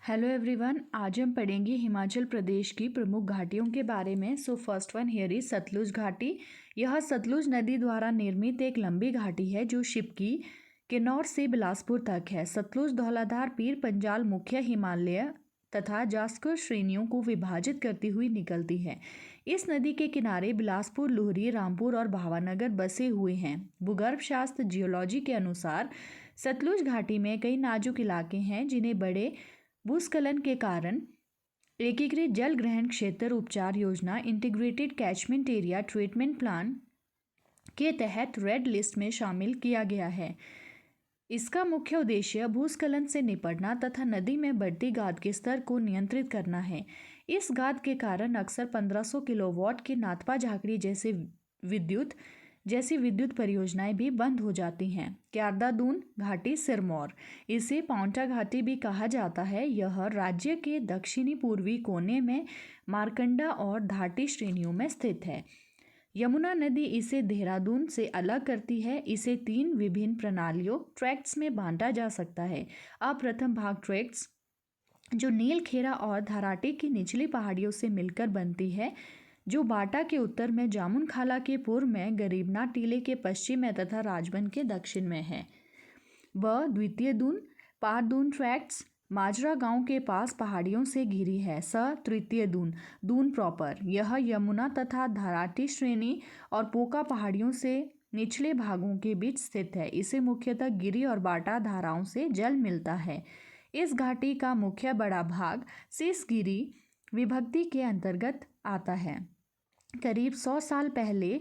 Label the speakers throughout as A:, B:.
A: Hello everyone, आज हम पढ़ेंगे हिमाचल प्रदेश की प्रमुख घाटियों के बारे में। So first one here is Sutlej घाटी। यह सतलुज नदी द्वारा निर्मित एक लंबी घाटी है जो शिपकी किन्नौर से बिलासपुर तक है। सतलुज धौलाधार पीर पंजाल मुख्य हिमालय तथा जास्कर श्रेणियों को विभाजित करती हुई निकलती है। इस नदी के किनारे बिलासपुर, लुहरी, रामपुर और भावानगर बसे हुए हैं। भूगर्भ शास्त्र जियोलॉजी के अनुसार सतलुज घाटी में कई नाजुक इलाके हैं जिन्हें बड़े भूस्खलन के कारण एकीकृत जल ग्रहण क्षेत्र उपचार योजना integrated catchment area treatment plan के तहत रेड लिस्ट में शामिल किया गया है। इसका मुख्य उद्देश्य भूस्खलन से निपटना तथा नदी में बढ़ती गाद के स्तर को नियंत्रित करना है। इस गाद के कारण अक्सर 1500 किलोवाट की नाथपा झाकड़ी जैसी विद्युत परियोजनाएं भी बंद हो जाती हैं। क्यारदा-दून घाटी सिरमौर, इसे पांवटा घाटी भी कहा जाता है। यह राज्य के दक्षिणी पूर्वी कोने में मारकंडा और धाटी श्रेणियों में स्थित है। यमुना नदी इसे देहरादून से अलग करती है। इसे 3 विभिन्न प्रणालियों ट्रैक्ट्स में बांटा जा सकता है। अब प्रथम भाग ट्रैक्ट्स जो नीलखेरा और धराटी की निचली पहाड़ियों से मिलकर बनती है, जो बाटा के उत्तर में, जामुन खाला के पूर्व में, गरीबनाथ टीले के पश्चिम में तथा राजबन के दक्षिण में है। द्वितीय दून पारदून ट्रैक्ट्स माजरा गांव के पास पहाड़ियों से घिरी है। तृतीय दून प्रॉपर, यह यमुना तथा धराटी श्रेणी और पोका पहाड़ियों से निचले भागों के बीच स्थित है। इसे मुख्यतः गिरी और बाटा धाराओं से जल मिलता है। इस घाटी का मुख्य बड़ा भाग सिसगिरी विभक्ति के अंतर्गत आता है। करीब 100 साल पहले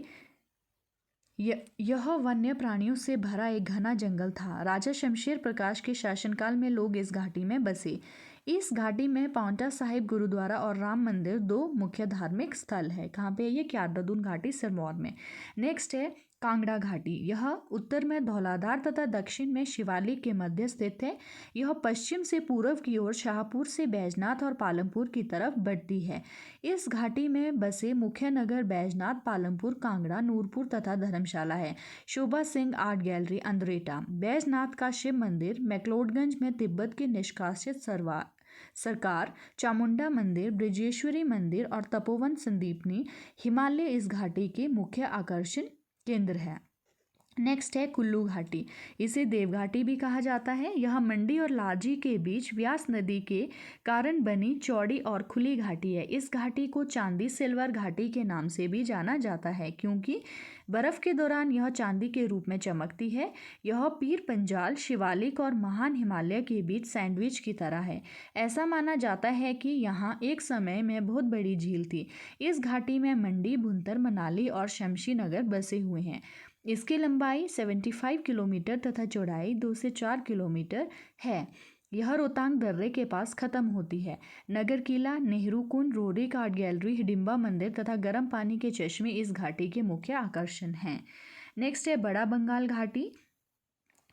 A: यह वन्य प्राणियों से भरा एक घना जंगल था। राजा शमशेर प्रकाश के शासनकाल में लोग इस घाटी में बसे। इस घाटी में पांवटा साहिब गुरुद्वारा और राम मंदिर 2 मुख्य धार्मिक स्थल है। कहाँ पे? ये क्यारदा-दून घाटी सिरमौर में। नेक्स्ट है कांगड़ा घाटी। यह उत्तर में धौलाधार तथा दक्षिण में शिवालिक के मध्य स्थित है। यह पश्चिम से पूर्व की ओर शाहपुर से बैजनाथ और पालमपुर की तरफ बढ़ती है। इस घाटी में बसे मुख्य नगर बैजनाथ, पालमपुर, कांगड़ा, नूरपुर तथा धर्मशाला है। शोभा सिंह आर्ट गैलरी अंद्रेटा, बैजनाथ का शिव मंदिर, मैक्लोडगंज में तिब्बत के निष्कासित सरकार, चामुंडा मंदिर, ब्रजेश्वरी मंदिर और तपोवन संदीपनी हिमालय इस घाटी के मुख्य आकर्षण केंद्र है। नेक्स्ट है कुल्लू घाटी। इसे देवघाटी भी कहा जाता है। यह मंडी और लाजी के बीच व्यास नदी के कारण बनी चौड़ी और खुली घाटी है। इस घाटी को चांदी सिल्वर घाटी के नाम से भी जाना जाता है क्योंकि बर्फ के दौरान यह चांदी के रूप में चमकती है। यह पीर पंजाल, शिवालिक और महान हिमालय के बीच सैंडविच की तरह है। ऐसा माना जाता है कि यहाँ एक समय में बहुत बड़ी झील थी। इस घाटी में मंडी, भुंतर, मनाली और शमशीनगर बसे हुए हैं। इसकी लंबाई 75 किलोमीटर तथा चौड़ाई 2 से 4 किलोमीटर है। यह रोहतांग दर्रे के पास खत्म होती है। नगर किला, नेहरू कुंड, रोडिक आर्ट गैलरी, हिडिंबा मंदिर तथा गर्म पानी के चश्मे इस घाटी के मुख्य आकर्षण हैं। नेक्स्ट है बड़ा बंगाल घाटी।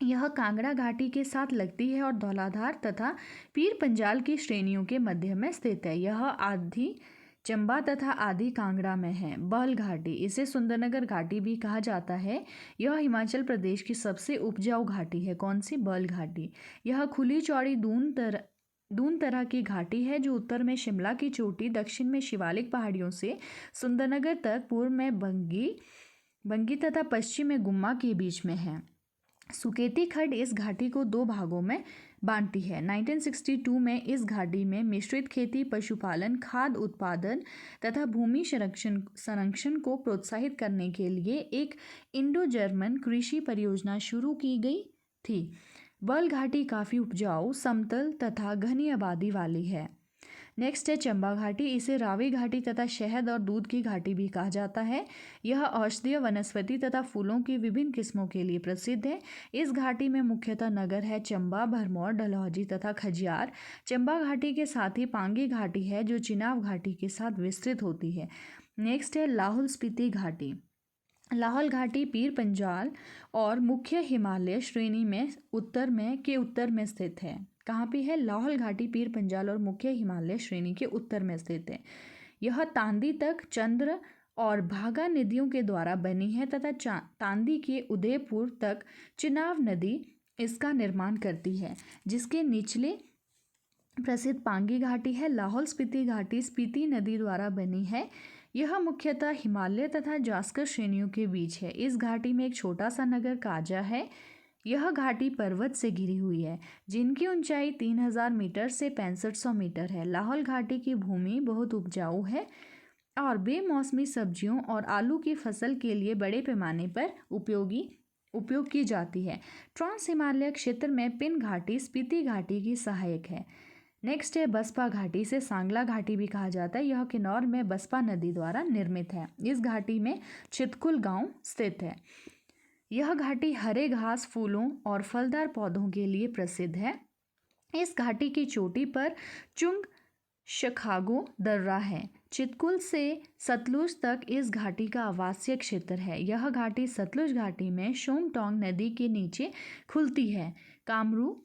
A: यह कांगड़ा घाटी के साथ लगती है और धौलाधार तथा पीर पंजाल की श्रेणियों के मध्य में स्थित है। यह आधी चंबा तथा आदि कांगड़ा में है। बल घाटी, इसे सुंदरनगर घाटी भी कहा जाता है। यह हिमाचल प्रदेश की सबसे उपजाऊ घाटी है। कौन सी? बल घाटी। यह खुली चौड़ी दून तरह की घाटी है जो उत्तर में शिमला की चोटी, दक्षिण में शिवालिक पहाड़ियों से सुंदरनगर तक, पूर्व में बंगी तथा पश्चिम में गुम्मा के बीच में है। सुकेती खड्ड इस घाटी को 2 भागों में बांटती है। 1962 में इस घाटी में मिश्रित खेती, पशुपालन, खाद्य उत्पादन तथा भूमि संरक्षण को प्रोत्साहित करने के लिए एक इंडो जर्मन कृषि परियोजना शुरू की गई थी। बल घाटी काफ़ी उपजाऊ, समतल तथा घनी आबादी वाली है। नेक्स्ट है चंबा घाटी। इसे रावी घाटी तथा शहद और दूध की घाटी भी कहा जाता है। यह औषधीय वनस्पति तथा फूलों की विभिन्न किस्मों के लिए प्रसिद्ध है। इस घाटी में मुख्यतः नगर है चंबा, भरमौर, डलहौजी तथा खजियार। चंबा घाटी के साथ ही पांगी घाटी है जो चिनाब घाटी के साथ विस्तृत होती है। नेक्स्ट है लाहौल स्पीति घाटी। लाहौल घाटी पीर पंजाल और मुख्य हिमालय श्रेणी में उत्तर में स्थित है। कहाँ पे है? लाहौल घाटी पीर पंजाल और मुख्य हिमालय श्रेणी के उत्तर में स्थित है। यह तांदी तक चंद्र और भागा नदियों के द्वारा बनी है तथा तांदी के उदयपुर तक चिनाब नदी इसका निर्माण करती है, जिसके निचले प्रसिद्ध पांगी घाटी है। लाहौल स्पीति घाटी स्पीति नदी द्वारा बनी है। यह मुख्यतः हिमालय तथा जास्कर श्रेणियों के बीच है। इस घाटी में एक छोटा सा नगर काजा है। यह घाटी पर्वत से घिरी हुई है, जिनकी ऊंचाई 3000 मीटर से 6500 मीटर है। लाहौल घाटी की भूमि बहुत उपजाऊ है और बेमौसमी सब्जियों और आलू की फसल के लिए बड़े पैमाने पर उपयोग की जाती है। ट्रांस हिमालय क्षेत्र में पिन घाटी स्पीति घाटी की सहायक है। नेक्स्ट है बसपा घाटी, से सांगला घाटी भी कहा जाता है। यह किन्नौर में बसपा नदी द्वारा निर्मित है। इस घाटी में चितकुल गांव स्थित है। यह घाटी हरे घास, फूलों और फलदार पौधों के लिए प्रसिद्ध है। इस घाटी की चोटी पर चुंग शखागो दर्रा है। चितकुल से सतलुज तक इस घाटी का आवासीय क्षेत्र है। यह घाटी सतलुज घाटी में शोंगटोंग नदी के नीचे खुलती है। कामरू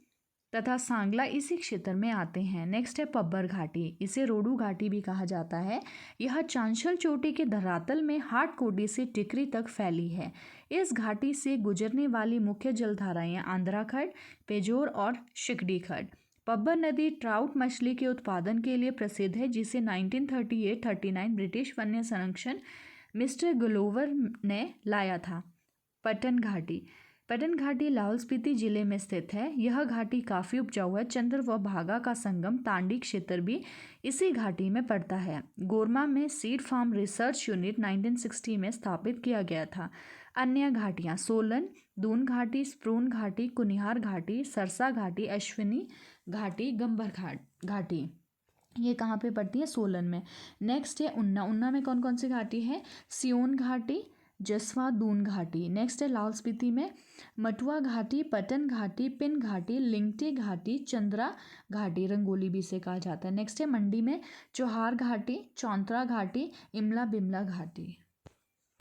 A: तथा सांगला इसी क्षेत्र में आते हैं। नेक्स्ट है पब्बर घाटी, इसे रोडू घाटी भी कहा जाता है। यह चांशल चोटी के धरातल में हाटकोटी से टिकरी तक फैली है। इस घाटी से गुजरने वाली मुख्य जलधाराएं आंध्रा खड्ड, पेजोर और शिकडी खड्ड। पब्बर नदी ट्राउट मछली के उत्पादन के लिए प्रसिद्ध है, जिसे 1938-39 ब्रिटिश वन्य संरक्षण मिस्टर ग्लोवर ने लाया था। पटन घाटी लाहौल स्पीति जिले में स्थित है। यह घाटी काफ़ी उपजाऊ है। चंद्र व भागा का संगम तांडी क्षेत्र भी इसी घाटी में पड़ता है। गोरमा में सीड फार्म रिसर्च यूनिट 1960 में स्थापित किया गया था। अन्य घाटियाँ सोलन, दून घाटी, स्प्रून घाटी, कुनिहार घाटी, सरसा घाटी, अश्विनी घाटी, गंबर घाटी, ये कहाँ पे पड़ती है? सोलन में। नेक्स्ट है उन्ना में कौन कौन सी घाटी है? सियोन घाटी, जसवा, दून घाटी। नेक्स्ट है लाहौल स्पीति में मटुआ घाटी, पटन घाटी, पिन घाटी, लिंगटी घाटी, चंद्रा घाटी, रंगोली भी इसे कहा जाता है। नेक्स्ट है मंडी में चौहार घाटी, चौंतरा घाटी, इमला बिमला घाटी।